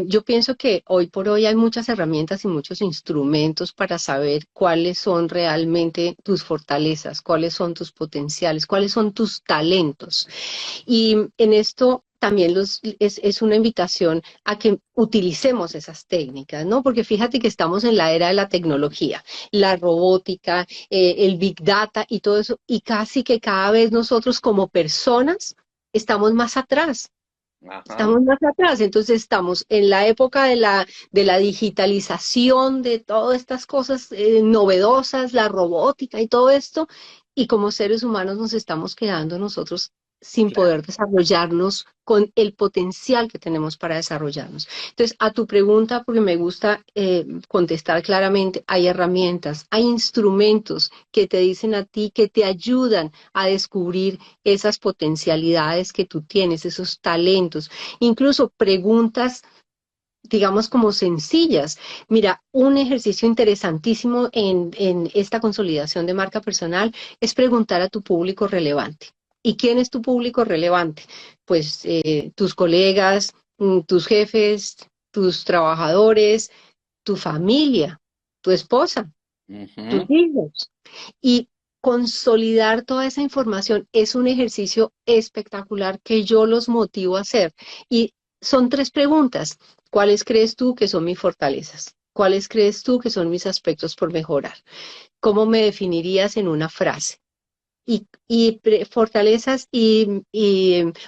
S2: Yo pienso que hoy por hoy hay muchas herramientas y muchos instrumentos para saber cuáles son realmente tus fortalezas, cuáles son tus potenciales, cuáles son tus talentos. Y en esto también es una invitación a que utilicemos esas técnicas, ¿no? Porque fíjate que estamos en la era de la tecnología, la robótica, el big data y todo eso, y casi que cada vez nosotros como personas estamos más atrás.
S1: Ajá.
S2: Estamos más atrás, entonces estamos en la época de la digitalización, de todas estas cosas novedosas, la robótica y todo esto, y como seres humanos nos estamos quedando nosotros sin
S1: Claro.
S2: poder desarrollarnos con el potencial que tenemos para desarrollarnos. Entonces, a tu pregunta, porque me gusta contestar claramente, hay herramientas, hay instrumentos que te dicen a ti, que te ayudan a descubrir esas potencialidades que tú tienes, esos talentos, incluso preguntas, digamos, como sencillas. Mira, un ejercicio interesantísimo en esta consolidación de marca personal es preguntar a tu público relevante. ¿Y quién es tu público relevante? Pues tus colegas, tus jefes, tus trabajadores, tu familia, tu esposa, tus
S1: Ujú.
S2: hijos. Y consolidar toda esa información es un ejercicio espectacular que yo los motivo a hacer. Y son tres preguntas. ¿Cuáles crees tú que son mis fortalezas? ¿Cuáles crees tú que son mis aspectos por mejorar? ¿Cómo me definirías en una frase? Y fortalezas y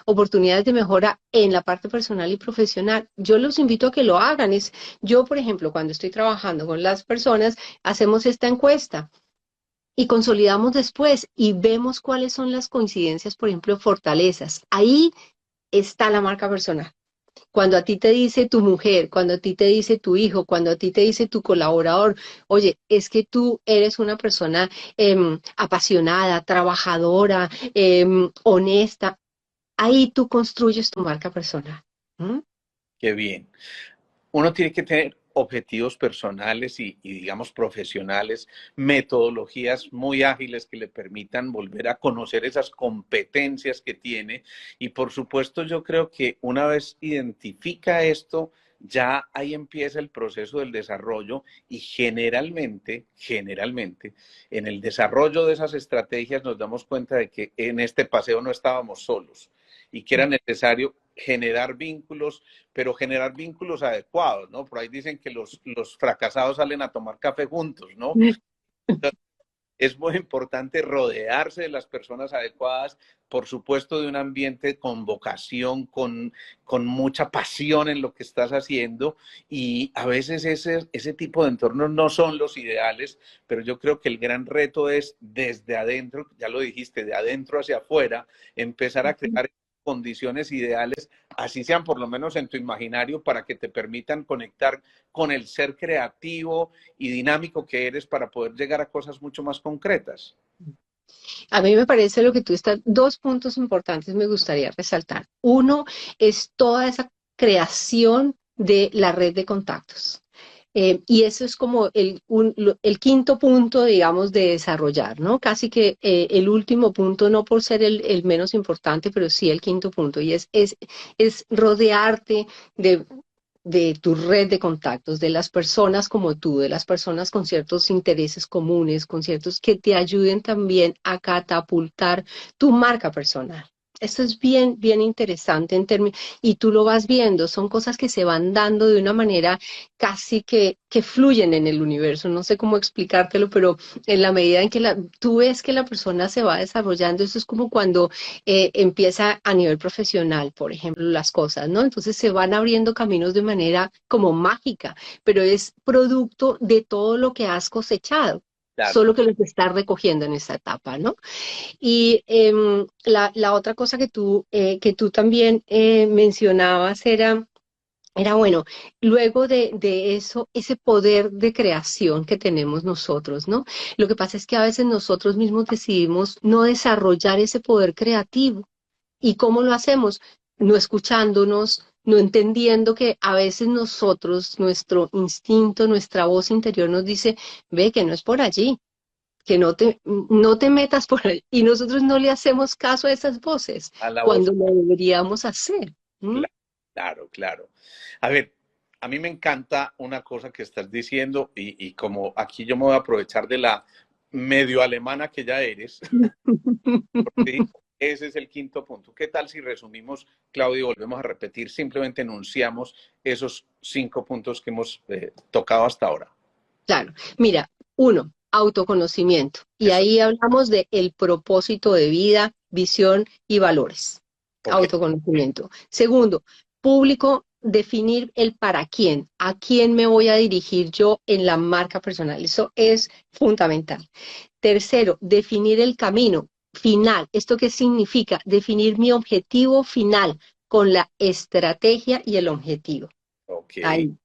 S2: oportunidades de mejora en la parte personal y profesional. Yo los invito a que lo hagan. Yo, por ejemplo, cuando estoy trabajando con las personas, hacemos esta encuesta y consolidamos después y vemos cuáles son las coincidencias, por ejemplo, fortalezas. Ahí está la marca personal. Cuando a ti te dice tu mujer, cuando a ti te dice tu hijo, cuando a ti te dice tu colaborador, oye, es que tú eres una persona apasionada, trabajadora, honesta, ahí tú construyes tu marca personal. ¿Mm?
S1: Qué bien. Uno tiene que tener objetivos personales digamos, profesionales, metodologías muy ágiles que le permitan volver a conocer esas competencias que tiene. Y por supuesto, yo creo que una vez identifica esto, ya ahí empieza el proceso del desarrollo y generalmente, en el desarrollo de esas estrategias nos damos cuenta de que en este paseo no estábamos solos y que era necesario generar vínculos, pero generar vínculos adecuados, ¿no? Por ahí dicen que los fracasados salen a tomar café juntos, ¿no? Es muy importante rodearse de las personas adecuadas, por supuesto de un ambiente con vocación, con mucha pasión en lo que estás haciendo y a veces ese tipo de entornos no son los ideales, pero yo creo que el gran reto es desde adentro, ya lo dijiste, de adentro hacia afuera, empezar a crear condiciones ideales, así sean por lo menos en tu imaginario, para que te permitan conectar con el ser creativo y dinámico que eres para poder llegar a cosas mucho más concretas.
S2: A mí me parece lo que tú estás, dos puntos importantes me gustaría resaltar. Uno es toda esa creación de la red de contactos. Y eso es como el quinto punto, digamos, de desarrollar, ¿no? Casi que el último punto, no por ser el menos importante, pero sí el quinto punto, y es rodearte de, de tu red de contactos, de las personas como tú, de las personas con ciertos intereses comunes, con ciertos que te ayuden también a catapultar tu marca personal. Esto es bien, bien interesante en términos, y tú lo vas viendo, son cosas que se van dando de una manera casi que fluyen en el universo. No sé cómo explicártelo, pero en la medida en que tú ves que la persona se va desarrollando, eso es como cuando empieza a nivel profesional, por ejemplo, las cosas, ¿no? Entonces se van abriendo caminos de manera como mágica, pero es producto de todo lo que has cosechado.
S1: Claro.
S2: Solo que lo estás recogiendo en esta etapa, ¿no? Y la otra cosa que tú también mencionabas era bueno, luego de eso, ese poder de creación que tenemos nosotros, ¿no? Lo que pasa es que a veces nosotros mismos decidimos no desarrollar ese poder creativo. ¿Y cómo lo hacemos? No escuchándonos, no entendiendo que a veces nosotros, nuestro instinto, nuestra voz interior nos dice, ve que no es por allí, que no te metas por ahí. Y nosotros no le hacemos caso a esas voces
S1: A la voz.
S2: cuando lo deberíamos hacer. ¿Mm?
S1: Claro, claro. A ver, a mí me encanta una cosa que estás diciendo y como aquí yo me voy a aprovechar de la medio alemana que ya eres, ¿sí? Ese es el quinto punto. ¿Qué tal si resumimos, Claudio, y volvemos a repetir, simplemente enunciamos esos 5 puntos que hemos tocado hasta ahora?
S2: Claro, mira, uno, autoconocimiento. Y
S1: Eso.
S2: ahí hablamos de el propósito de vida, visión y valores.
S1: Ok.
S2: Autoconocimiento. Segundo, público, definir el para quién, a quién me voy a dirigir yo en la marca personal. Eso es fundamental. Tercero, definir el camino. final. ¿Esto qué significa? Definir mi objetivo final con la estrategia y el objetivo.
S1: Ok,
S2: Ahí.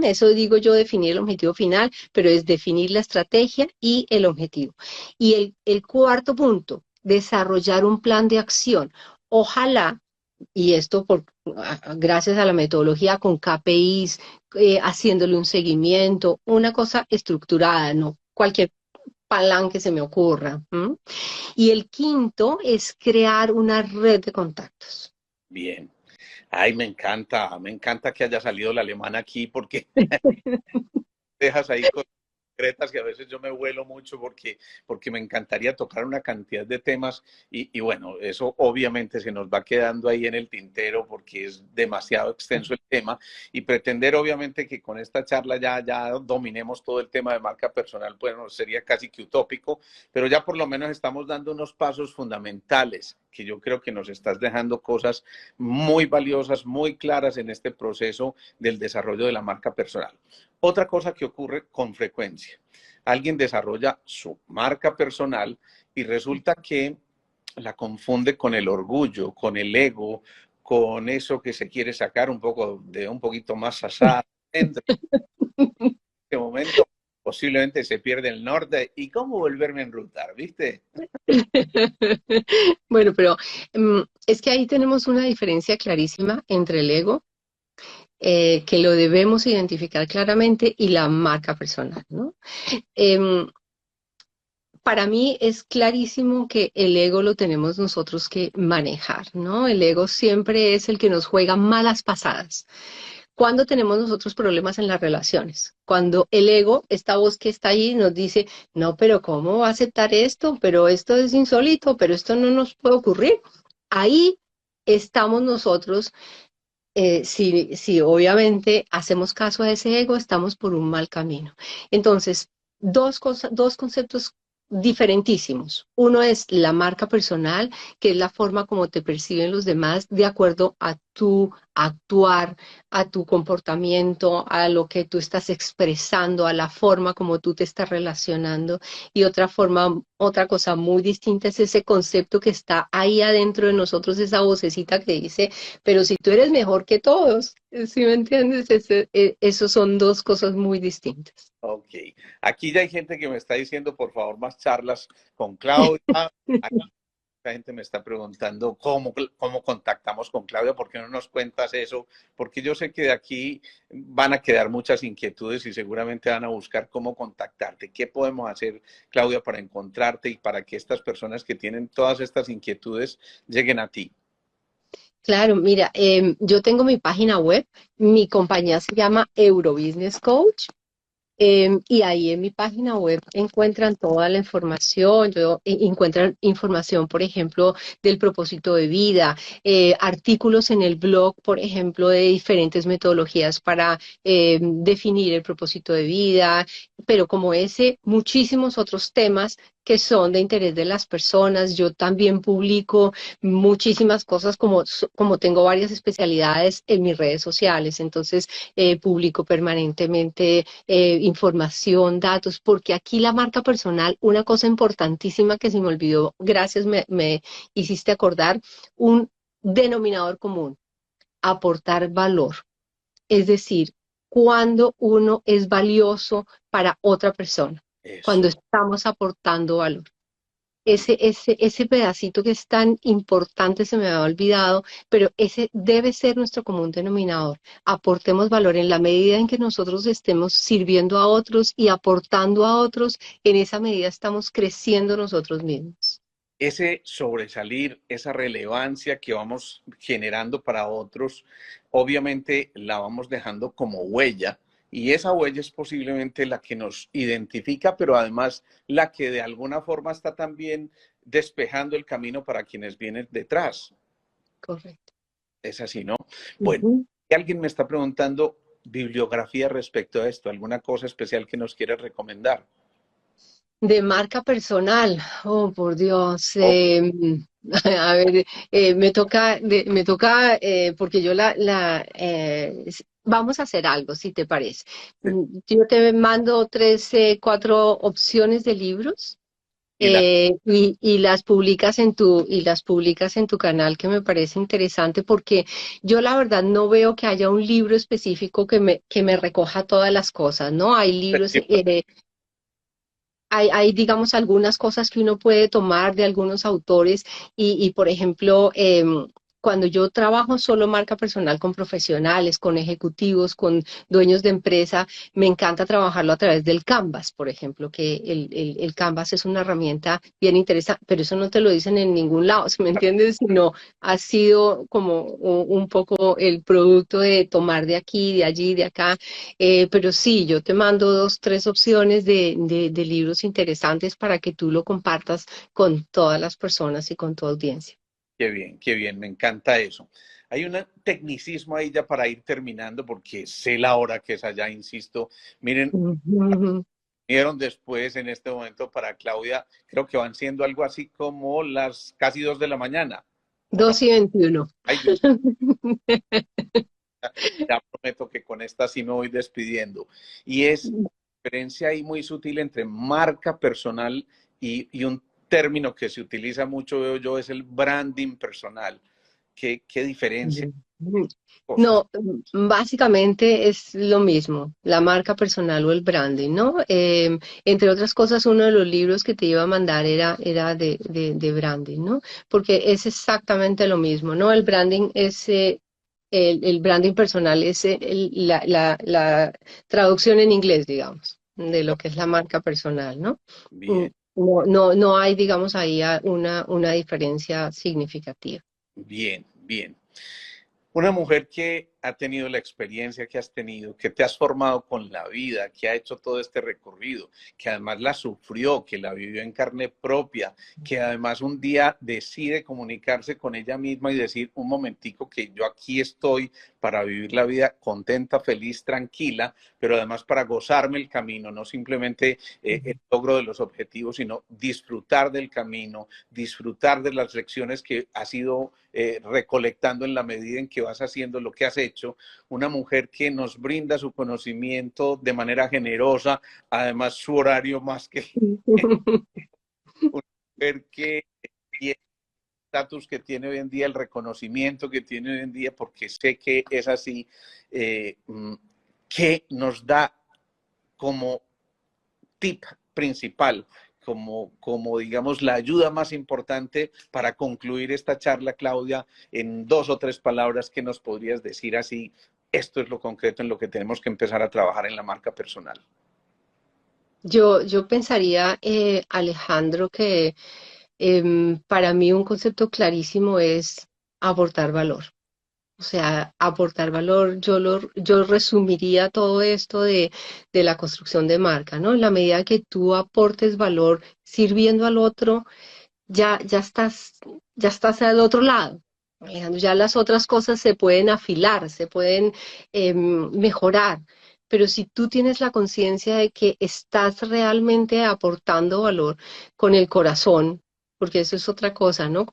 S2: Eso digo yo, definir el objetivo final, pero es definir la estrategia y el objetivo. Y el cuarto punto, desarrollar un plan de acción. Ojalá, y esto gracias a la metodología con KPIs, haciéndole un seguimiento, una cosa estructurada, no cualquier palanque que se me ocurra. Y el quinto es crear una red de contactos.
S1: bien. Ay, me encanta que haya salido la alemana aquí porque dejas ahí cosas concretas que a veces yo me vuelo mucho porque me encantaría tocar una cantidad de temas y bueno, eso obviamente se nos va quedando ahí en el tintero porque es demasiado extenso el tema y pretender obviamente que con esta charla ya dominemos todo el tema de marca personal, bueno, sería casi que utópico, pero ya por lo menos estamos dando unos pasos fundamentales que yo creo que nos estás dejando cosas muy valiosas, muy claras en este proceso del desarrollo de la marca personal. Otra cosa que ocurre con frecuencia, alguien desarrolla su marca personal y resulta que la confunde con el orgullo, con el ego, con eso que se quiere sacar un poco de un poquito más asado. En este momento posiblemente se pierde el norte y cómo volverme a enrutar, ¿viste?
S2: Bueno, pero es que ahí tenemos una diferencia clarísima entre el ego, que lo debemos identificar claramente, y la marca personal, ¿no? Em, para mí es clarísimo que el ego lo tenemos nosotros que manejar, ¿no? El ego siempre es el que nos juega malas pasadas. ¿Cuándo tenemos nosotros problemas en las relaciones? Cuando el ego, esta voz que está ahí, nos dice, no, pero ¿cómo va a aceptar esto? Pero esto es insólito, pero esto no nos puede ocurrir. Ahí estamos nosotros, si obviamente hacemos caso a ese ego, estamos por un mal camino. Entonces, dos conceptos diferentísimos. Uno es la marca personal, que es la forma como te perciben los demás de acuerdo a tu actuar, a tu comportamiento, a lo que tú estás expresando, a la forma como tú te estás relacionando. Y otra cosa muy distinta es ese concepto que está ahí adentro de nosotros, esa vocecita que dice, pero si tú eres mejor que todos, ¿sí me entiendes? Esos son dos cosas muy distintas.
S1: Ok, aquí ya hay gente que me está diciendo, por favor, más charlas con Claudia. La gente me está preguntando cómo contactamos con Claudia, ¿por qué no nos cuentas eso? Porque yo sé que de aquí van a quedar muchas inquietudes y seguramente van a buscar cómo contactarte. ¿Qué podemos hacer, Claudia, para encontrarte y para que estas personas que tienen todas estas inquietudes lleguen a ti?
S2: Claro, mira, yo tengo mi página web, mi compañía se llama Eurobusiness Coach. Y ahí en mi página web encuentran toda la información, encuentran información, por ejemplo, del propósito de vida, artículos en el blog, por ejemplo, de diferentes metodologías para definir el propósito de vida, pero como ese, muchísimos otros temas que son de interés de las personas. Yo también publico muchísimas cosas como tengo varias especialidades en mis redes sociales, entonces publico permanentemente información, datos, porque aquí la marca personal, una cosa importantísima que se me olvidó, gracias, me hiciste acordar, un denominador común, aportar valor. Es decir, cuando uno es valioso para otra persona, cuando
S1: Eso.
S2: estamos aportando valor. Ese pedacito que es tan importante se me había olvidado, pero ese debe ser nuestro común denominador. Aportemos valor en la medida en que nosotros estemos sirviendo a otros y aportando a otros, en esa medida estamos creciendo nosotros mismos.
S1: Ese sobresalir, esa relevancia que vamos generando para otros, obviamente la vamos dejando como huella y esa huella es posiblemente la que nos identifica, pero además la que de alguna forma está también despejando el camino para quienes vienen detrás.
S2: Correcto.
S1: Es así, ¿no? Bueno,
S2: Ujú.
S1: alguien me está preguntando bibliografía respecto a esto, alguna cosa especial que nos quieras recomendar.
S2: De marca personal, oh por Dios,
S1: Oh,
S2: a ver, me toca, porque yo vamos a hacer algo, si te parece.
S1: sí,
S2: Yo te mando tres, cuatro opciones de libros
S1: Y la,
S2: y las publicas en tu canal, que me parece interesante porque yo la verdad no veo que haya un libro específico que me recoja todas las cosas, ¿no? Hay libros, hay, digamos, algunas cosas que uno puede tomar de algunos autores y por ejemplo, cuando yo trabajo solo marca personal con profesionales, con ejecutivos, con dueños de empresa, me encanta trabajarlo a través del Canvas, por ejemplo, que el Canvas es una herramienta bien interesante, pero eso no te lo dicen en ningún lado, ¿sí me entiendes? Sino ha sido como un poco el producto de tomar de aquí, de allí, de acá. Pero sí, yo te mando dos, tres opciones de libros interesantes para que tú lo compartas con todas las personas y con tu audiencia.
S1: qué bien, me encanta eso. Hay un tecnicismo ahí ya para ir terminando, porque sé la hora que es allá, insisto. Miren,
S2: Ujú.
S1: vieron después en este momento para Claudia, creo que van siendo algo así como las casi 2 de la mañana, ¿o no?
S2: 2:21.
S1: Ay, Dios, ya prometo que con esta sí me voy despidiendo. Y es diferencia ahí muy sutil entre marca personal y un término que se utiliza mucho, veo yo, es el branding personal. ¿Qué diferencia? Cosas.
S2: No, básicamente es lo mismo, la marca personal o el branding, ¿no? Entre otras cosas, uno de los libros que te iba a mandar era de branding, ¿no? Porque es exactamente lo mismo, ¿no? El branding es, el branding personal es la traducción en inglés, digamos, de lo que es la marca personal, ¿no?
S1: Bien,
S2: No hay, digamos, ahí una diferencia significativa.
S1: bien, bien. Una mujer que ha tenido la experiencia que has tenido, que te has formado con la vida, que ha hecho todo este recorrido, que además la sufrió, que la vivió en carne propia, que además un día decide comunicarse con ella misma y decir, un momentico que yo aquí estoy para vivir la vida contenta, feliz, tranquila, pero además para gozarme el camino, no simplemente el logro de los objetivos, sino disfrutar del camino, disfrutar de las lecciones que has ido recolectando en la medida en que vas haciendo lo que has hecho. Una mujer que nos brinda su conocimiento de manera generosa, además su horario más que una mujer que tiene el estatus que tiene hoy en día, el reconocimiento que tiene hoy en día, porque sé que es así, eh, que nos da como tip principal, como digamos la ayuda más importante para concluir esta charla, Claudia, en 2 o 3 palabras, ¿qué nos podrías decir así? Esto es lo concreto en lo que tenemos que empezar a trabajar en la marca personal.
S2: Yo pensaría, Alejandro, que para mí un concepto clarísimo es aportar valor. O sea, aportar valor, yo resumiría todo esto de la construcción de marca, ¿no? En la medida que tú aportes valor sirviendo al otro, ya, ya estás al otro lado. Alejandro, ya las otras cosas se pueden afilar, se pueden mejorar, pero si tú tienes la conciencia de que estás realmente aportando valor con el corazón, porque eso es otra cosa, ¿no?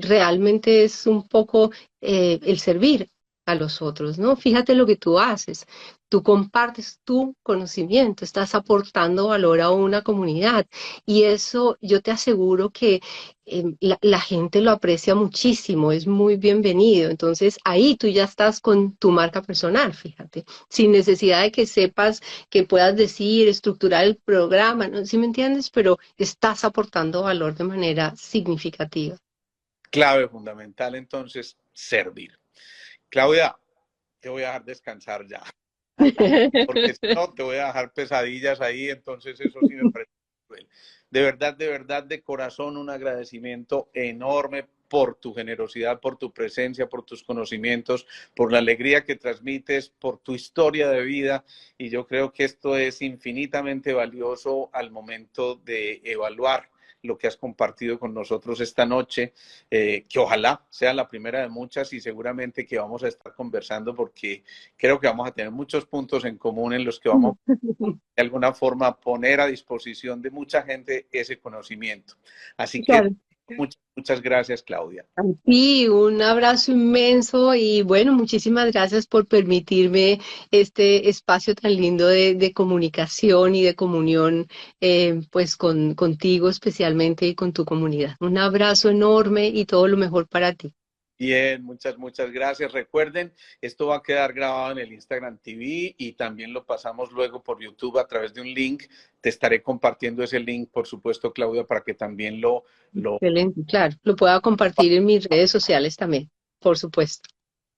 S2: Realmente es un poco el servir a los otros, ¿no? Fíjate lo que tú haces. Tú compartes tu conocimiento, estás aportando valor a una comunidad y eso yo te aseguro que la gente lo aprecia muchísimo, es muy bienvenido. Entonces ahí tú ya estás con tu marca personal, fíjate, sin necesidad de que sepas, que puedas decir, estructurar el programa, ¿no? ¿Sí me entiendes? Pero estás aportando valor de manera significativa.
S1: Clave fundamental, entonces, servir. Claudia, te voy a dejar descansar ya, porque si no, te voy a dejar pesadillas ahí, entonces eso sí me parece cruel. De verdad, de corazón, un agradecimiento enorme por tu generosidad, por tu presencia, por tus conocimientos, por la alegría que transmites, por tu historia de vida. Y yo creo que esto es infinitamente valioso al momento de evaluar lo que has compartido con nosotros esta noche, que ojalá sea la primera de muchas y seguramente que vamos a estar conversando porque creo que vamos a tener muchos puntos en común en los que vamos de alguna forma poner a disposición de mucha gente ese conocimiento. Así que
S2: Claro.
S1: Muchas gracias, Claudia.
S2: Sí, un abrazo inmenso y bueno, muchísimas gracias por permitirme este espacio tan lindo de comunicación y de comunión, pues contigo especialmente y con tu comunidad. Un abrazo enorme y todo lo mejor para ti.
S1: Bien, muchas gracias. Recuerden, esto va a quedar grabado en el Instagram TV y también lo pasamos luego por YouTube a través de un link. Te estaré compartiendo ese link, por supuesto, Claudia, para que también lo...
S2: Excelente, claro, lo puedo compartir en mis redes sociales también, por supuesto.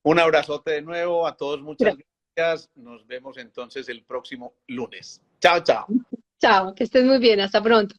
S1: Un abrazote de nuevo a todos, muchas gracias. Nos vemos entonces el próximo lunes. Chao, chao.
S2: Chao, que estés muy bien, hasta pronto.